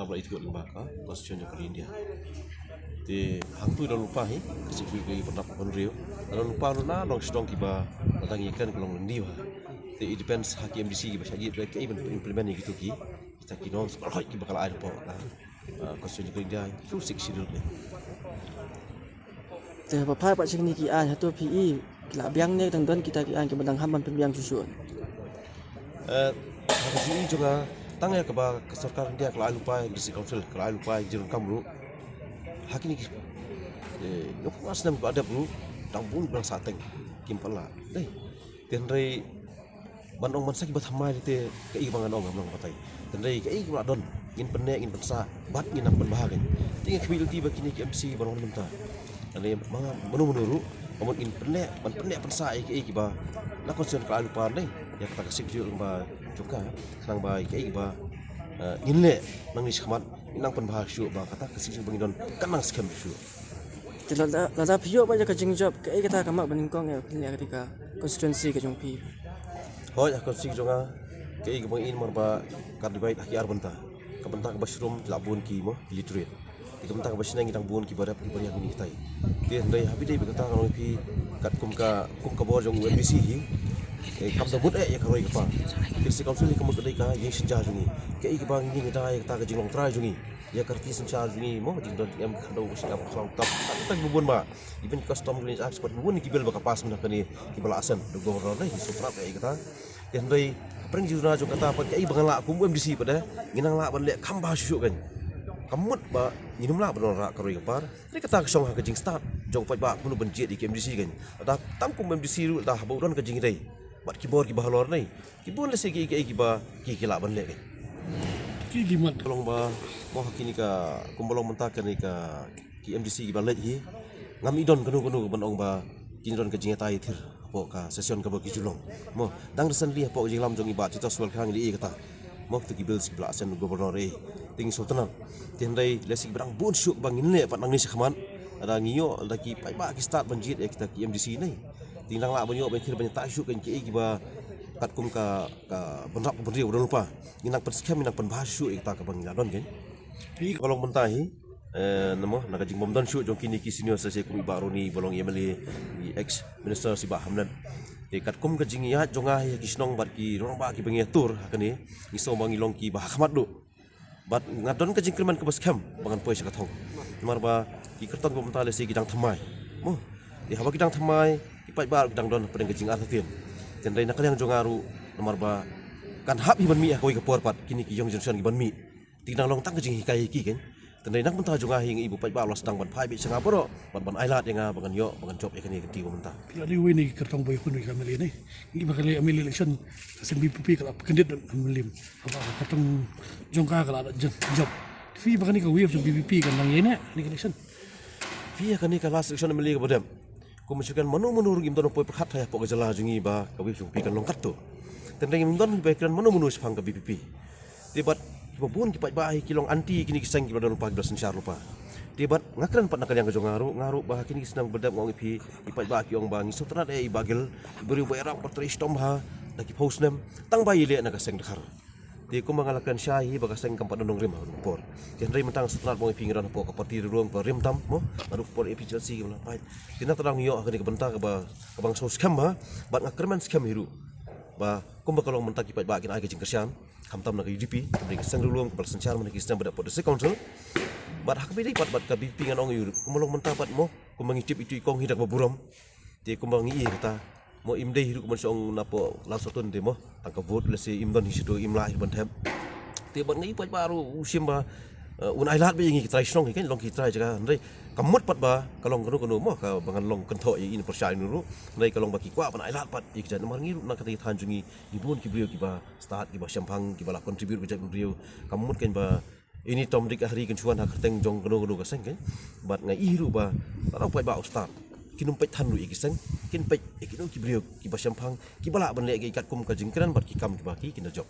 pula itu limbaga konstitusi ke India. Di hang tu dah lupa hi kasih bagi pendapat penuriu. Dah lupa lu na long sedong kiba datang ikan kalau lendi wah. Di depends haki MDC kiba saja mereka implement gitu ki. Kita kinon sekolah kiba kalau ada po. Konstitusi ke India tu seksi dulu. Jadi apa pak sini kian satu PE kelak biangnya tentang kita kian kebenang hamban pembiang susun. Haki ini juga tangnya keba keserkaran dia kalau lupa MDC Council kalau lupa jirun kamru. Hak ini, yung mas nam ada bro, tambun bang sateng, kimpala, deh, tenrai, bandong mansa kibat hamai itu, kei bangan ong hamlang patai, tenrai kei kibat don, ingin penek, ingin pensa, bat ingin nampan bahagian, tinggal kebil tiba kini KMC bandong minta, tenrai manga menuru, namun ingin penek pensa, kei kibat, nak konsen kalau lupa deh, ya kata kasih juga lomba juga, senang baik kei kibat, ingin le, nangis kemat. Inang penbahasyu bah kata kesini bangidon kanang scam syu. Jadi lada PE apa je kajing job kai kita kamak beningkong ya ketika konstitusi kajong PE. Hoi aku sih jonga kai gebang in marba kardibait haki arbenta. Kabenta ke bashroom labun ki mo literate. Kabenta ke basnang ngidang bun ki barap ki bariang ini kitai. Dia ndai habi dei berkata kalau pi kat kum ka bor jong MBC hi. Kam da mut ya karoi ka pa. Kirsi council ka mut dei ka yang senja jungi. Kai ki bang ngi dai ta ka jinglong trai jungi. Ya karti senja jungi mo jing dot em khando sing ap khlang tap tak bubun ba. Even custom green expert bubun ki bel ba ka pas men ka ni ki bala asen do gobernur dei so prap ya kata. Dia ndai Pernah jurna jo kata apa kai bangan la kum MDC pada nginang la ban le khamba syu kan. Kamut ba nyinum la ban ra karoi ka par. Ni kata ka song ha ka jing start jong pai ba kunu ban je di MDC kan. Da tam kum MDC ru da haburan ka jing dei. Bat kibor ki bahalor nei. Kibon le se ki ba ki la ban le kan. Ki gimat Tolong ba mo hakini ka kumbolong mentakan ni ka ki MDC ki ban le hi. Ngam idon kanu ban ong ba kinron ka jing tai thir. Po ka session ka bagi julong mo dang recently po jing lam jong ibat kita swal khang li kata mo tu gibil si bla asen gubernur ting sultan tin dai lesi berang bun syuk bang ne pat nang ni sekhaman ada ngiyo lagi pai ba ki start banjit kita ki MDC ni tinglang la banyo ban khir banyak ta syuk kan ki ba kat kum ka benrak beri udah lupa inang pen scam inang pen bahasyu kita ka bang ladon kan kalau mentahi namo nakajing bomdan shoot jong kini ki senior sa kumi baru ni bolong yemeli ex minister si Bah Hamdan dekat kum kajing ya jonga ya kisnong bat ki rong ba ki bengetur hakani iso mangilong ki bah khamat do bat ngadon kajing kriman ke bas kham bangan poi sakathong marba ki kertong ko mentale si gidang thamai mo di haba gidang thamai ki pai bar gidang don pedeng kajing artien tendai nakal yang jongaru marba kan hab hiban mi koi ke porpat kini ki yong junction ki ban mi tinang long tang kajing hikai ki kan tendai nak mentah juga hing ibu pai balos dang ban pai bi sanga bro ban ailat yang bangan yo bangan job ikani keti ko mentah pila ni wini kertong boy kuno kamali ni ngi bakali amil election sen BPP kala kandidat amlim apa kertong jongka kala job fi bakani ka wave BPP kan nang yene ni election fi kani ka last election amili ka badam ko masukan manu gim don poi pakhat ya po jala jungi ba ka wave BPP kan longkat to tendai gim don background manu sepang ka BPP tibat babun ki ba kilong anti kini kisang ki badal lupa belas syar lupa debat ngakran pat nakal yang ngaru bah kini senang bedam ngong ipi ipat ba ki ong bang iso trat bagel beri bayar patris tomha lagi post nem tang bayi le nak seng dekhar di ko mangalakan syahi baga seng kampat dong rim por ken rim tang setrat mong ipi ngiran po ka parti ruang pa rim tam mo baru por ipi Chelsea ki pai tina terang yo akan ke bentar ke bang sos scam ba bat ngakran scam hiru ba kumba kalong mentak ipat ba kin ai ke jingkersian kamtam nak UDP beri kesang dulu kepala sencar mana kisah berdapat desa council bat hak bedi bat ka BPP ngan ong yur kumolong mentapat mo kumangitip itu ikong hidak baburam ti kumangi kata mo imde hiru kuman song napo lasotun de mo tangka vote lesi imdon hisido imla ban them ti bat ngi pat baru usim ba un ailat be ngi trai strong kan long ki trai jaga ndai kamut pat ba kalong kanu mo ka bangan long kentho ini percaya nuru ndai kalong baki kwa ban ailat pat ikjan mar ngi nak kata tanjungi ibun ki brio ki ba start ki ba syampang ki ba la contribute ke brio kamut kan ba ini tom dik hari kan chuan hak teng jong kanu ka seng kan bat ngai iru ba tara pat ba start kinum pet than lu ikiseng kin pet ikinu ki brio ki ba syampang ki bala ban le ki kat kum ka jingkran bat ki kam ki ba ki kin job